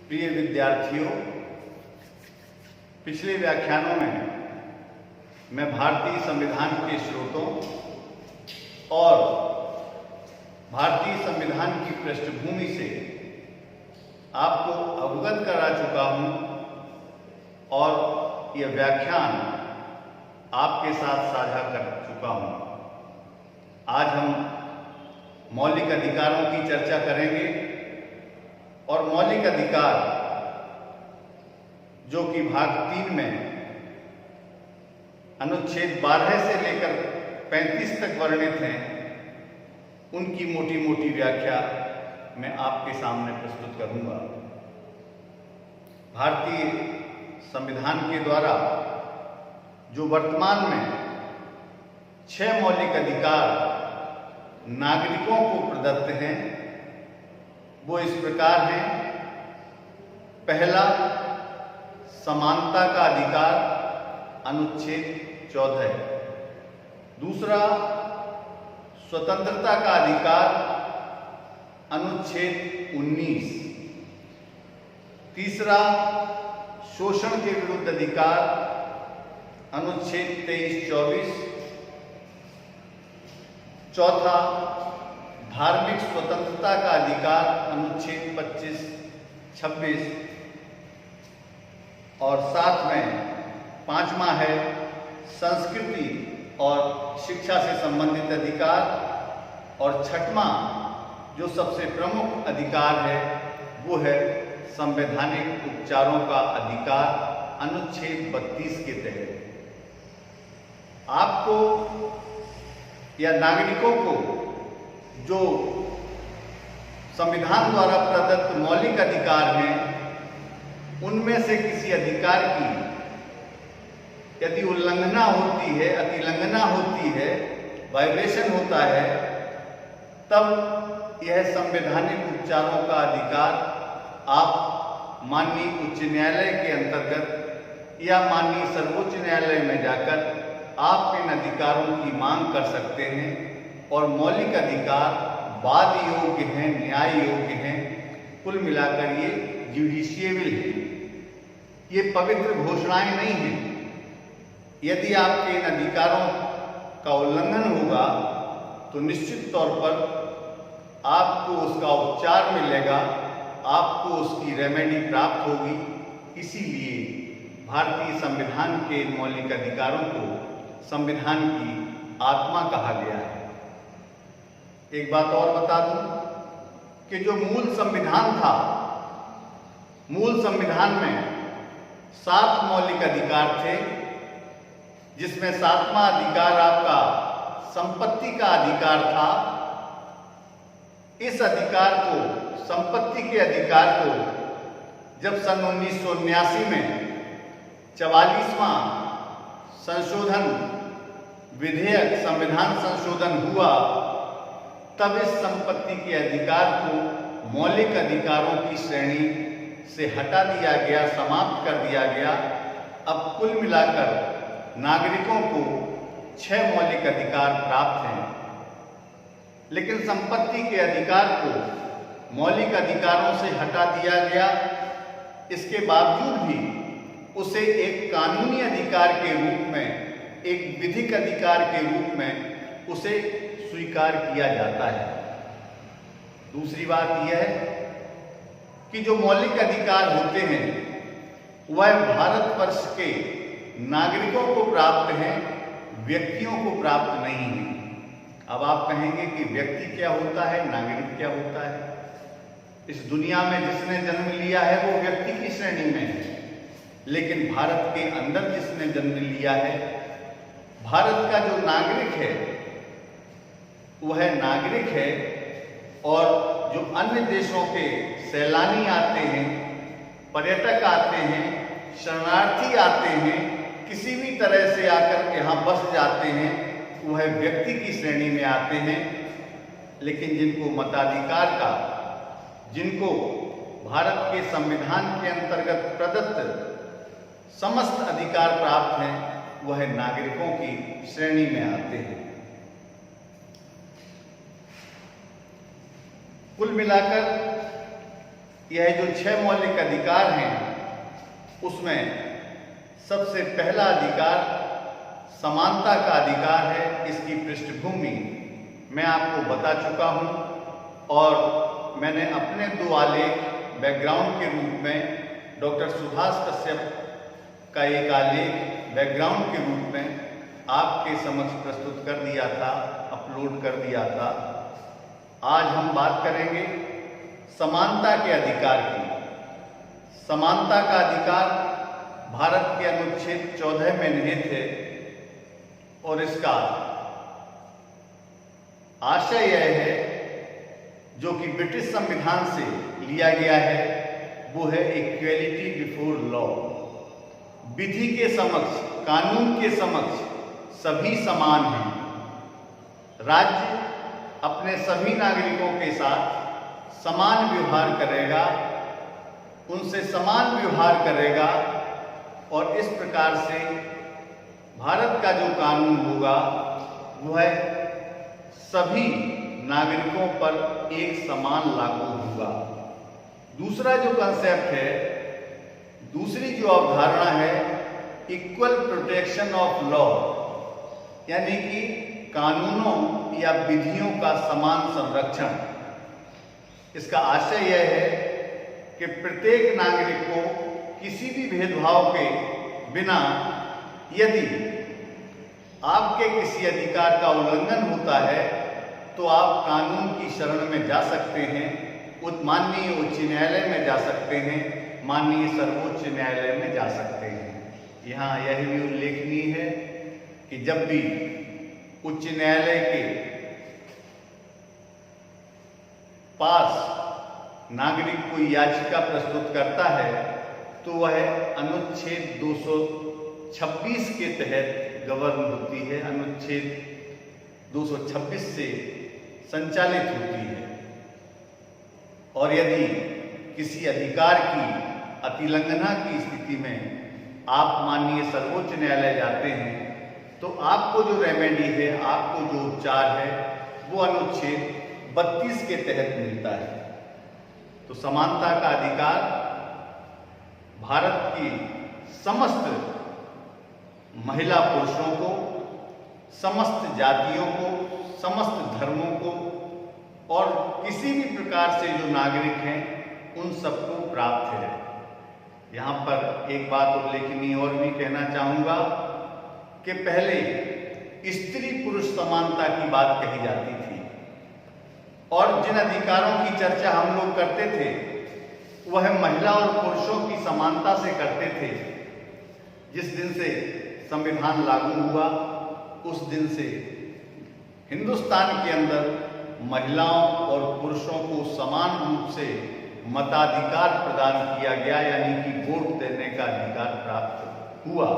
प्रिय विद्यार्थियों, पिछले व्याख्यानों में मैं भारतीय संविधान के स्रोतों और भारतीय संविधान की पृष्ठभूमि से आपको अवगत करा चुका हूं और यह व्याख्यान आपके साथ साझा कर चुका हूं। आज हम मौलिक अधिकारों की चर्चा करेंगे और मौलिक अधिकार जो कि भाग 3 में अनुच्छेद 12 से लेकर 35 तक वर्णित हैं, उनकी मोटी मोटी व्याख्या मैं आपके सामने प्रस्तुत करूंगा। भारतीय संविधान के द्वारा जो वर्तमान में 6 मौलिक अधिकार नागरिकों को प्रदत्त हैं, वो इस प्रकार हैं। पहला, समानता का अधिकार, अनुच्छेद 14। दूसरा, स्वतंत्रता का अधिकार, अनुच्छेद 19। तीसरा, शोषण के विरुद्ध अधिकार, अनुच्छेद 23-24। चौथा, धार्मिक स्वतंत्रता का अधिकार, अनुच्छेद 25-26। और साथ में 5वां है संस्कृति और शिक्षा से संबंधित अधिकार। और 6वां जो सबसे प्रमुख अधिकार है वो है संवैधानिक उपचारों का अधिकार, अनुच्छेद 32 के तहत। आपको या नागरिकों को जो संविधान द्वारा प्रदत्त मौलिक अधिकार हैं, उनमें से किसी अधिकार की यदि उल्लंघना होती है, अतिलंघना होती है, वायलेशन होता है, तब यह संवैधानिक उपचारों का अधिकार आप माननीय उच्च न्यायालय के अंतर्गत या माननीय सर्वोच्च न्यायालय में जाकर आप इन अधिकारों की मांग कर सकते हैं। और मौलिक अधिकार वाद योग्य हैं, न्याय योग्य हैं। कुल मिलाकर ये जुडिशिएबल है, ये पवित्र घोषणाएं नहीं हैं। यदि आपके इन अधिकारों का उल्लंघन होगा तो निश्चित तौर पर आपको उसका उपचार मिलेगा, आपको उसकी रेमेडी प्राप्त होगी। इसीलिए भारतीय संविधान के मौलिक अधिकारों को संविधान की आत्मा कहा गया है। एक बात और बता दूं कि जो मूल संविधान था, मूल संविधान में 7 मौलिक अधिकार थे, जिसमें 7वां अधिकार आपका संपत्ति का अधिकार था। इस अधिकार को, संपत्ति के अधिकार को, जब सन 1979 में 44वां संशोधन विधेयक, संविधान संशोधन हुआ, तब इस संपत्ति के अधिकार को मौलिक अधिकारों की श्रेणी से हटा दिया गया, समाप्त कर दिया गया। अब कुल मिलाकर नागरिकों को 6 मौलिक अधिकार प्राप्त हैं। लेकिन संपत्ति के अधिकार को मौलिक अधिकारों से हटा दिया गया, इसके बावजूद भी उसे एक कानूनी अधिकार के रूप में, एक विधिक अधिकार के रूप में उसे स्वीकार किया जाता है। दूसरी बात यह है कि जो मौलिक अधिकार होते हैं वह भारतवर्ष के नागरिकों को प्राप्त हैं, व्यक्तियों को प्राप्त नहीं है। अब आप कहेंगे कि व्यक्ति क्या होता है, नागरिक क्या होता है? इस दुनिया में जिसने जन्म लिया है वो व्यक्ति की श्रेणी में है, लेकिन भारत के अंदर जिसने जन्म लिया है, भारत का जो नागरिक है वह नागरिक है। और जो अन्य देशों के सैलानी आते हैं, पर्यटक आते हैं, शरणार्थी आते हैं, किसी भी तरह से आकर यहाँ बस जाते हैं, वह व्यक्ति की श्रेणी में आते हैं। लेकिन जिनको मताधिकार का, जिनको भारत के संविधान के अंतर्गत प्रदत्त समस्त अधिकार प्राप्त हैं, वह नागरिकों की श्रेणी में आते हैं। कुल मिलाकर यह जो 6 मौलिक अधिकार हैं उसमें सबसे पहला अधिकार समानता का अधिकार है। इसकी पृष्ठभूमि मैं आपको बता चुका हूं और मैंने अपने 2 आलेख बैकग्राउंड के रूप में डॉक्टर सुभाष कश्यप का एक आलेख बैकग्राउंड के रूप में आपके समक्ष प्रस्तुत कर दिया था, अपलोड कर दिया था। आज हम बात करेंगे समानता के अधिकार की। समानता का अधिकार भारत के अनुच्छेद 14 में निहित है और इसका आशय यह है, जो कि ब्रिटिश संविधान से लिया गया है, वो है इक्वेलिटी बिफोर लॉ। विधि के समक्ष, कानून के समक्ष सभी समान हैं। राज्य अपने सभी नागरिकों के साथ समान व्यवहार करेगा, उनसे समान व्यवहार करेगा और इस प्रकार से भारत का जो कानून होगा वह सभी नागरिकों पर एक समान लागू होगा। दूसरा जो कंसेप्ट है, दूसरी जो अवधारणा है, इक्वल प्रोटेक्शन ऑफ लॉ, यानी कि कानूनों या विधियों का समान संरक्षण। इसका आशय यह है कि प्रत्येक नागरिक को किसी भी भेदभाव के बिना यदि आपके किसी अधिकार का उल्लंघन होता है तो आप कानून की शरण में जा सकते हैं, माननीय उच्च न्यायालय में जा सकते हैं, माननीय सर्वोच्च न्यायालय में जा सकते हैं। यहाँ यह भी उल्लेखनीय है कि जब भी उच्च न्यायालय के पास नागरिक कोई याचिका प्रस्तुत करता है तो वह अनुच्छेद 226 के तहत गवर्न होती है, अनुच्छेद 226 से संचालित होती है। और यदि किसी अधिकार की अतिलंघना की स्थिति में आप माननीय सर्वोच्च न्यायालय जाते हैं तो आपको जो रेमेडी है, आपको जो उपचार है, वो अनुच्छेद 32 के तहत मिलता है। तो समानता का अधिकार भारत की समस्त महिला पुरुषों को, समस्त जातियों को, समस्त धर्मों को और किसी भी प्रकार से जो नागरिक हैं उन सबको प्राप्त है। यहाँ पर एक बात उल्लेखनीय और भी कहना चाहूँगा कि पहले स्त्री पुरुष समानता की बात कही जाती थी और जिन अधिकारों की चर्चा हम लोग करते थे वह महिला और पुरुषों की समानता से करते थे। जिस दिन से संविधान लागू हुआ उस दिन से हिंदुस्तान के अंदर महिलाओं और पुरुषों को समान रूप से मताधिकार प्रदान किया गया, यानी कि वोट देने का अधिकार प्राप्त हुआ।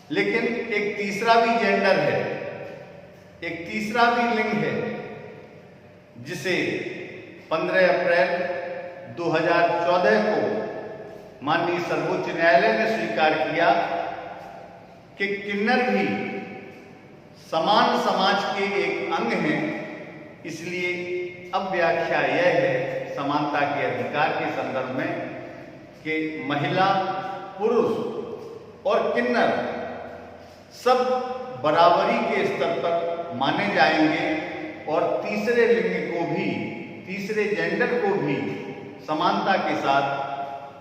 लेकिन एक तीसरा भी जेंडर है, एक तीसरा भी लिंग है जिसे 15 अप्रैल 2014 को माननीय सर्वोच्च न्यायालय ने स्वीकार किया कि किन्नर भी समान समाज के एक अंग हैं। इसलिए अब व्याख्या यह है समानता के अधिकार के संदर्भ में कि महिला, पुरुष और किन्नर सब बराबरी के स्तर पर माने जाएंगे और तीसरे लिंग को भी, तीसरे जेंडर को भी समानता के साथ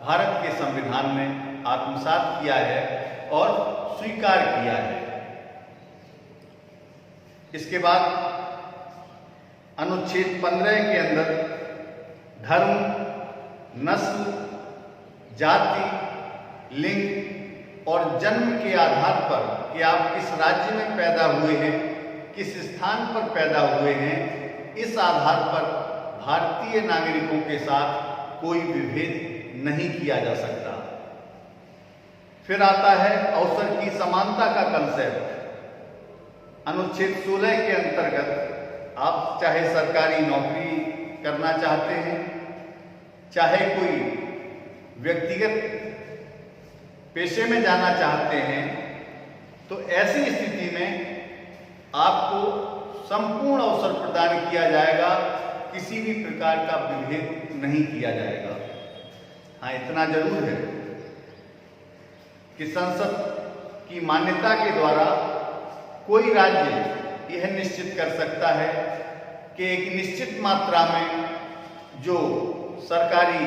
भारत के संविधान में आत्मसात किया है और स्वीकार किया है। इसके बाद अनुच्छेद 15 के अंदर धर्म, नस्ल, जाति, लिंग और जन्म के आधार पर कि आप किस राज्य में पैदा हुए हैं, किस स्थान पर पैदा हुए हैं, इस आधार पर भारतीय नागरिकों के साथ कोई विभेद नहीं किया जा सकता। फिर आता है अवसर की समानता का कंसेप्ट। अनुच्छेद 16 के अंतर्गत आप चाहे सरकारी नौकरी करना चाहते हैं, चाहे कोई व्यक्तिगत पेशे में जाना चाहते हैं, तो ऐसी स्थिति में आपको संपूर्ण अवसर प्रदान किया जाएगा किसी भी प्रकार का विभेद नहीं किया जाएगा। हाँ, इतना जरूर है कि संसद की मान्यता के द्वारा कोई राज्य यह निश्चित कर सकता है कि एक निश्चित मात्रा में जो सरकारी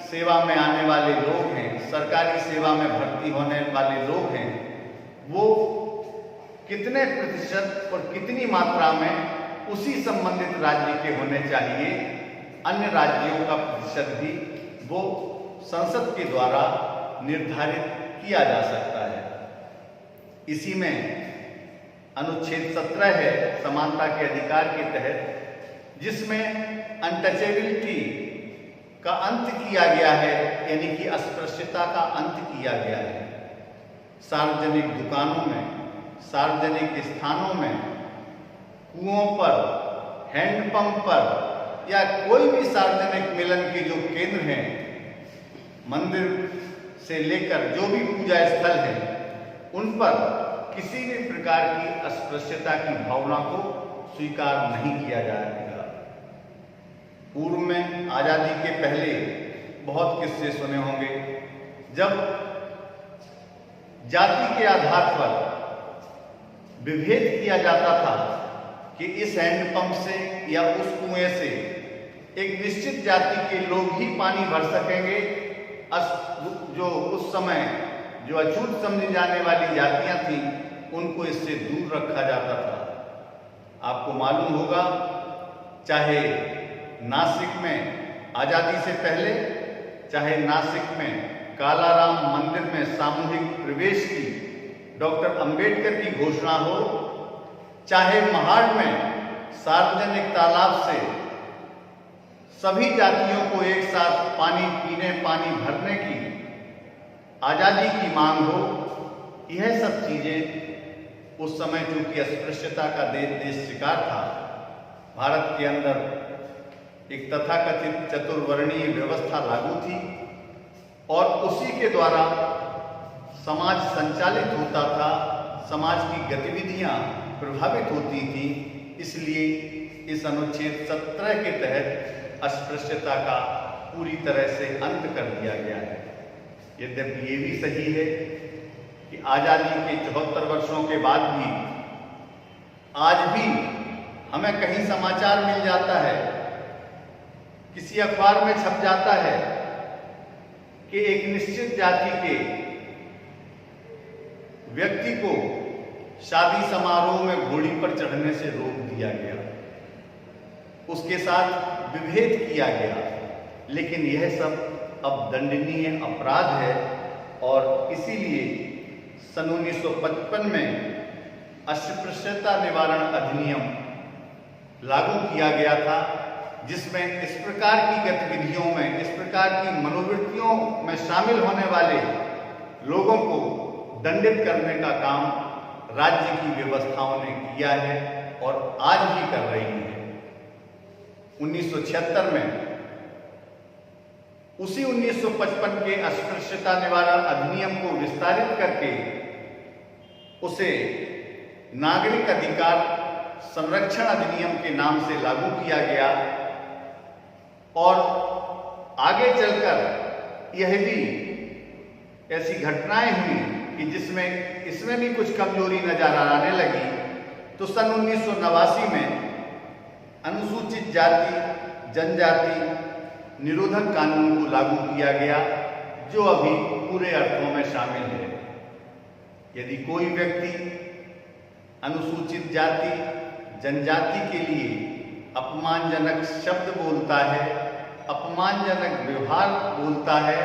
सेवा में आने वाले लोग हैं, सरकारी सेवा में भर्ती होने वाले लोग हैं, वो कितने प्रतिशत और कितनी मात्रा में उसी संबंधित राज्य के होने चाहिए। अन्य राज्यों का प्रतिशत भी वो संसद के द्वारा निर्धारित किया जा सकता है। इसी में अनुच्छेद 17 है समानता के अधिकार के तहत, जिसमें अनटचेबिलिटी का अंत किया गया है, यानी कि अस्पृश्यता का अंत किया गया है। सार्वजनिक दुकानों में, सार्वजनिक स्थानों में, कुओं पर, हैंडपंप पर या कोई भी सार्वजनिक मिलन के जो केंद्र हैं, मंदिर से लेकर जो भी पूजा स्थल है, उन पर किसी भी प्रकार की अस्पृश्यता की भावना को स्वीकार नहीं किया जाएगा। पूर्व में आजादी के पहले बहुत किस्से सुने होंगे, जब जाति के आधार पर विभेद किया जाता था कि इस हैंडपंप से या उस कुएं से एक निश्चित जाति के लोग ही पानी भर सकेंगे, जो उस समय जो अछूत समझी जाने वाली जातियां थीं, उनको इससे दूर रखा जाता था। आपको मालूम होगा, चाहे नासिक में आजादी से पहले, चाहे नासिक में कालाराम मंदिर में सामूहिक प्रवेश की डॉक्टर अंबेडकर की घोषणा हो, चाहे महाड़ में सार्वजनिक तालाब से सभी जातियों को एक साथ पानी पीने, पानी भरने की आजादी की मांग हो, यह सब चीजें उस समय चूंकि अस्पृश्यता का देश शिकार था, भारत के अंदर एक तथाकथित चतुर्वर्णीय व्यवस्था लागू थी और उसी के द्वारा समाज संचालित होता था, समाज की गतिविधियां प्रभावित होती थी। इसलिए इस अनुच्छेद 17 के तहत अस्पृश्यता का पूरी तरह से अंत कर दिया गया है। यद्यपि ये भी सही है कि आजादी के 74 वर्षों के बाद भी आज भी हमें कहीं समाचार मिल जाता है, किसी अखबार में छप जाता है कि एक निश्चित जाति के व्यक्ति को शादी समारोह में घोड़ी पर चढ़ने से रोक दिया गया, उसके साथ विभेद किया गया। लेकिन यह सब अब दंडनीय अपराध है और इसीलिए सन 1955 में अस्पृश्यता निवारण अधिनियम लागू किया गया था, जिसमें इस प्रकार की गतिविधियों में, इस प्रकार की मनोवृत्तियों में शामिल होने वाले लोगों को दंडित करने का काम राज्य की व्यवस्थाओं ने किया है और आज भी कर रही है। 1976 में उसी 1955 के अस्पृश्यता निवारण अधिनियम को विस्तारित करके उसे नागरिक अधिकार संरक्षण अधिनियम के नाम से लागू किया गया और आगे चलकर यह भी ऐसी घटनाएं हुई कि जिसमें इसमें भी कुछ कमजोरी नजर आने लगी। तो सन 1989 में अनुसूचित जाति जनजाति निरोधक कानून को लागू किया गया, जो अभी पूरे अर्थों में शामिल है। यदि कोई व्यक्ति अनुसूचित जाति जनजाति के लिए अपमानजनक शब्द बोलता है, अपमानजनक व्यवहार बोलता है,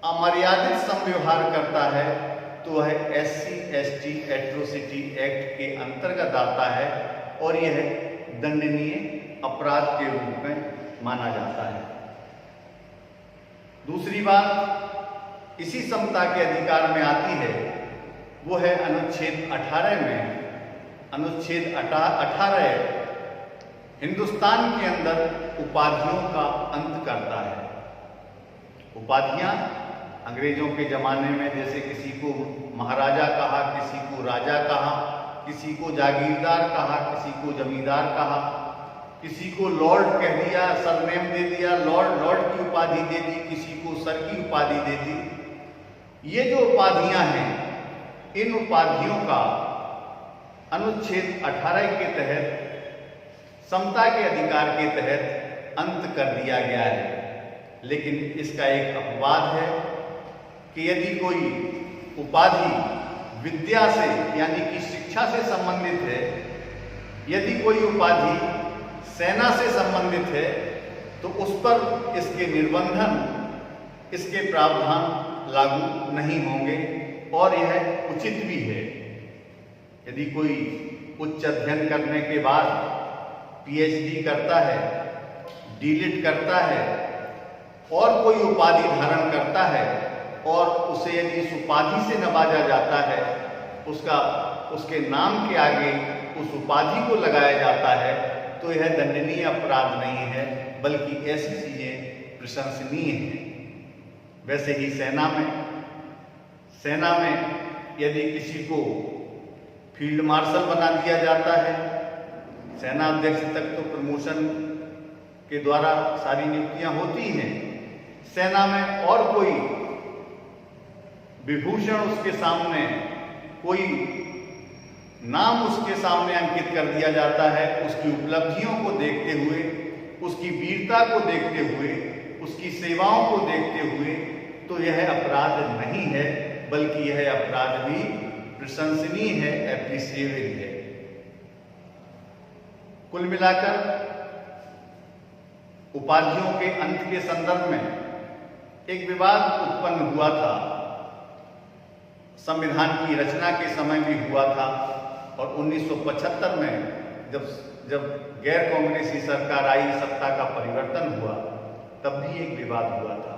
अमर्यादित संव्यवहार करता है, तो वह SC/ST एट्रोसिटी एक्ट के अंतर्गत आता है और यह दंडनीय अपराध के रूप में माना जाता है। दूसरी बात इसी समता के अधिकार में आती है, वो है अनुच्छेद 18 में। अनुच्छेद 18 हिंदुस्तान के अंदर उपाधियों का अंत करता है। उपाधियां अंग्रेजों के जमाने में जैसे किसी को महाराजा कहा, किसी को राजा कहा, किसी को जागीरदार कहा, किसी को जमींदार कहा, किसी को लॉर्ड कह दिया, सरनेम दे दिया, लॉर्ड की उपाधि दे दी, किसी को सर की उपाधि दे दी। ये जो उपाधियां हैं, इन उपाधियों का अनुच्छेद 18 के तहत, समता के अधिकार के तहत अंत कर दिया गया है। लेकिन इसका एक अपवाद है कि यदि कोई उपाधि विद्या से यानी कि शिक्षा से संबंधित है, यदि कोई उपाधि सेना से संबंधित है, तो उस पर इसके निर्बंधन, इसके प्रावधान लागू नहीं होंगे और यह उचित भी है। यदि कोई उच्च अध्ययन करने के बाद पीएचडी करता है, डीलिट करता है और कोई उपाधि धारण करता है और उसे यदि इस उपाधि से नवाजा जाता है, उसके नाम के आगे उस उपाधि को लगाया जाता है, तो यह दंडनीय अपराध नहीं है, बल्कि ऐसी चीजें प्रशंसनीय हैं। वैसे ही सेना में यदि किसी को फील्ड मार्शल बना दिया जाता है, सेना अध्यक्ष तक तो प्रमोशन के द्वारा सारी नियुक्तियां होती हैं। सेना में और कोई विभूषण उसके सामने, कोई नाम उसके सामने अंकित कर दिया जाता है, उसकी उपलब्धियों को देखते हुए, उसकी वीरता को देखते हुए, उसकी सेवाओं को देखते हुए, तो यह अपराध नहीं है, बल्कि यह अपराध भी प्रशंसनीय है, एप्रिसिएबल है। कुल मिलाकर उपाधियों के अंत के संदर्भ में एक विवाद उत्पन्न हुआ था, संविधान की रचना के समय भी हुआ था और 1975 में जब गैर कांग्रेसी सरकार आई, सत्ता का परिवर्तन हुआ, तब भी एक विवाद हुआ था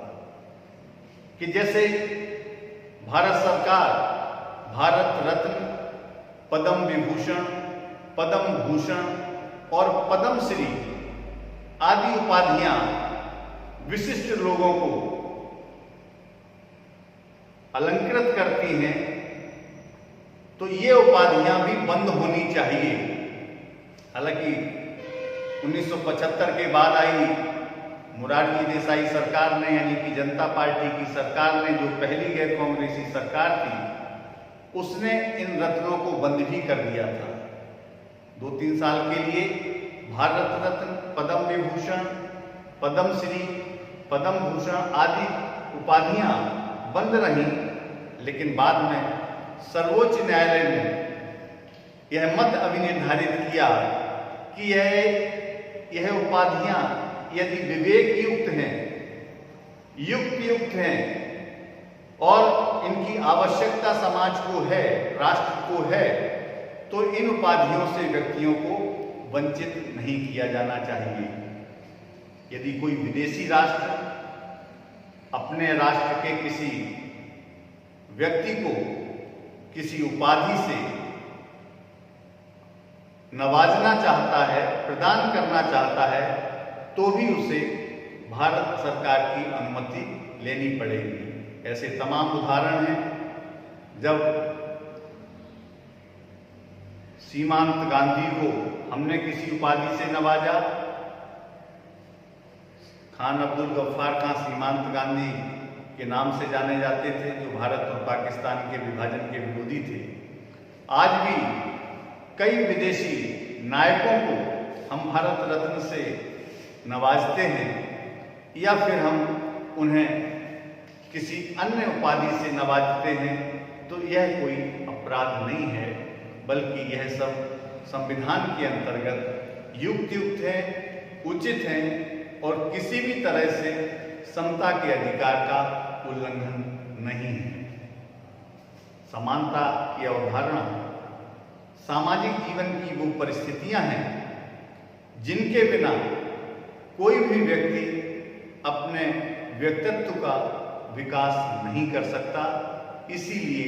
कि जैसे भारत सरकार भारत रत्न, पद्म विभूषण, पद्म भूषण और पद्मश्री आदि उपाधियां विशिष्ट लोगों को अलंकृत करती हैं, तो ये उपाधियां भी बंद होनी चाहिए। हालांकि 1975 के बाद आई मोरारजी देसाई सरकार ने, यानी कि जनता पार्टी की सरकार ने, जो पहली गैर कांग्रेसी सरकार थी, उसने इन रत्नों को बंद भी कर दिया था। 2-3 साल के लिए भारत रत्न, पद्म विभूषण, पद्मश्री, पद्म भूषण आदि उपाधियां बंद रही, लेकिन बाद में सर्वोच्च न्यायालय ने यह मत अभिनिर्धारित किया कि यह उपाधियां यदि विवेक युक्त हैं, युक्त हैं और इनकी आवश्यकता समाज को है, राष्ट्र को है, तो इन उपाधियों से व्यक्तियों को वंचित नहीं किया जाना चाहिए। यदि कोई विदेशी राष्ट्र अपने राष्ट्र के किसी व्यक्ति को किसी उपाधि से नवाजना चाहता है, प्रदान करना चाहता है, तो भी उसे भारत सरकार की अनुमति लेनी पड़ेगी। ऐसे तमाम उदाहरण हैं। जब सीमांत गांधी को हमने किसी उपाधि से नवाजा, खान अब्दुल गफ्फार खां सीमांत गांधी के नाम से जाने जाते थे, जो भारत और पाकिस्तान के विभाजन के विरोधी थे। आज भी कई विदेशी नायकों को हम भारत रत्न से नवाजते हैं या फिर हम उन्हें किसी अन्य उपाधि से नवाजते हैं, तो यह कोई अपराध नहीं है, बल्कि यह सब संविधान के अंतर्गत युक्त है, उचित है और किसी भी तरह से समता के अधिकार का उल्लंघन नहीं है। समानता की अवधारणा सामाजिक जीवन की वो परिस्थितियां हैं जिनके बिना कोई भी व्यक्ति अपने व्यक्तित्व का विकास नहीं कर सकता। इसीलिए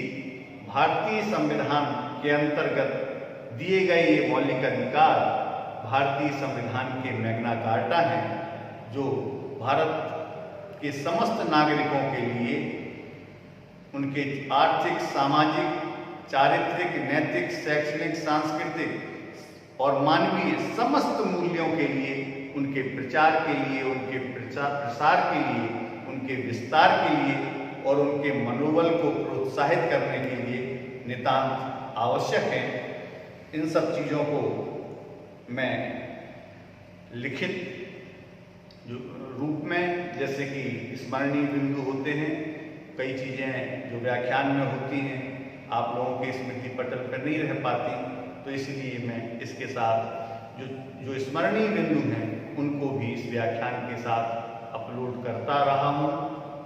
भारतीय संविधान के अंतर्गत दिए गए ये मौलिक अधिकार भारतीय संविधान के मैग्ना कार्टा हैं, जो भारत के समस्त नागरिकों के लिए उनके आर्थिक, सामाजिक, चारित्रिक, नैतिक, शैक्षणिक, सांस्कृतिक और मानवीय समस्त मूल्यों के लिए, उनके प्रचार के लिए, उनके प्रसार के लिए, उनके विस्तार के लिए और उनके मनोबल को प्रोत्साहित करने के लिए नितांत आवश्यक है। इन सब चीज़ों को मैं लिखित रूप में, जैसे कि स्मरणीय बिंदु होते हैं, कई चीज़ें जो व्याख्यान में होती हैं आप लोगों के स्मृति पटल पर नहीं रह पाती, तो इसलिए मैं इसके साथ जो स्मरणीय बिंदु हैं उनको भी इस व्याख्यान के साथ अपलोड करता रहा हूँ,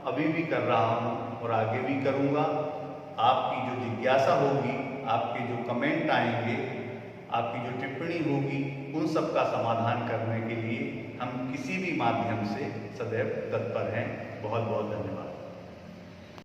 अभी भी कर रहा हूँ और आगे भी करूँगा। आपकी जो जिज्ञासा होगी, आपके जो कमेंट आएंगे, आपकी जो टिप्पणी होगी, उन सब का समाधान करने के लिए हम किसी भी माध्यम से सदैव तत्पर हैं। बहुत बहुत धन्यवाद।